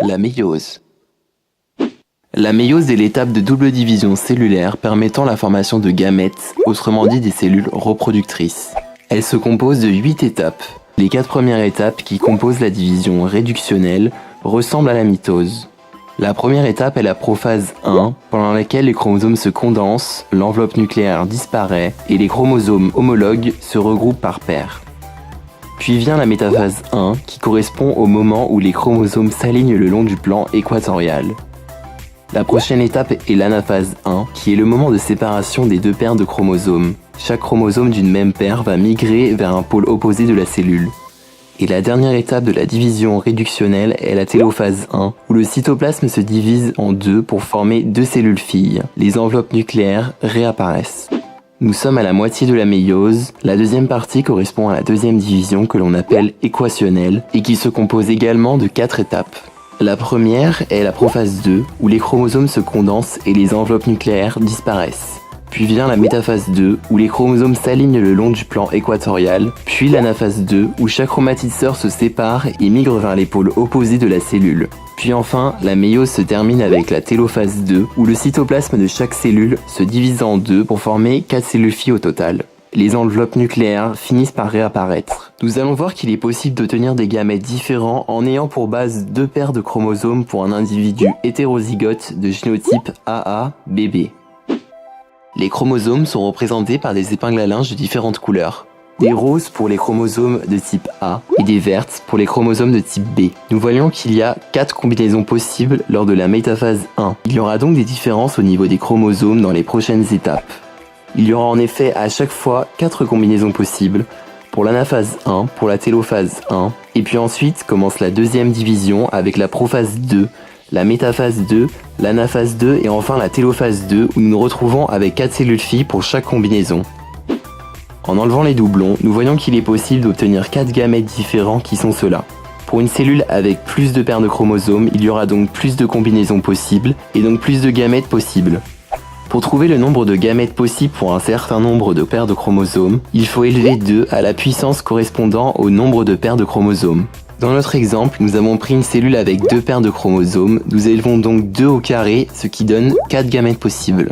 La méiose. La méiose est l'étape de double division cellulaire permettant la formation de gamètes, autrement dit des cellules reproductrices. Elle se compose de 8 étapes. Les 4 premières étapes qui composent la division réductionnelle ressemblent à la mitose. La première étape est la prophase 1, pendant laquelle les chromosomes se condensent, l'enveloppe nucléaire disparaît et les chromosomes homologues se regroupent par paires. Puis vient la métaphase 1, qui correspond au moment où les chromosomes s'alignent le long du plan équatorial. La prochaine étape est l'anaphase 1, qui est le moment de séparation des 2 paires de chromosomes. Chaque chromosome d'une même paire va migrer vers un pôle opposé de la cellule. Et la dernière étape de la division réductionnelle est la télophase 1, où le cytoplasme se divise en 2 pour former 2 cellules filles. Les enveloppes nucléaires réapparaissent. Nous sommes à la moitié de la méiose. La deuxième partie correspond à la deuxième division que l'on appelle équationnelle et qui se compose également de 4 étapes. La première est la prophase 2, où les chromosomes se condensent et les enveloppes nucléaires disparaissent. Puis vient la métaphase 2, où les chromosomes s'alignent le long du plan équatorial, puis l'anaphase 2, où chaque chromatide sœur se sépare et migre vers les pôles opposés de la cellule. Puis enfin, la méiose se termine avec la télophase 2, où le cytoplasme de chaque cellule se divise en 2 pour former 4 cellules filles au total. Les enveloppes nucléaires finissent par réapparaître. Nous allons voir qu'il est possible d'obtenir des gamètes différents en ayant pour base 2 paires de chromosomes pour un individu hétérozygote de génotype AA-BB. Les chromosomes sont représentés par des épingles à linge de différentes couleurs. Des roses pour les chromosomes de type A et des vertes pour les chromosomes de type B. Nous voyons qu'il y a 4 combinaisons possibles lors de la métaphase 1. Il y aura donc des différences au niveau des chromosomes dans les prochaines étapes. Il y aura en effet à chaque fois 4 combinaisons possibles pour l'anaphase 1, pour la télophase 1, et puis ensuite commence la deuxième division avec la prophase 2, la métaphase 2, l'anaphase 2 et enfin la télophase 2 où nous nous retrouvons avec 4 cellules filles pour chaque combinaison. En enlevant les doublons, nous voyons qu'il est possible d'obtenir 4 gamètes différents qui sont ceux-là. Pour une cellule avec plus de paires de chromosomes, il y aura donc plus de combinaisons possibles et donc plus de gamètes possibles. Pour trouver le nombre de gamètes possibles pour un certain nombre de paires de chromosomes, il faut élever 2 à la puissance correspondant au nombre de paires de chromosomes. Dans notre exemple, nous avons pris une cellule avec 2 paires de chromosomes, nous élevons donc 2 au carré, ce qui donne 4 gamètes possibles.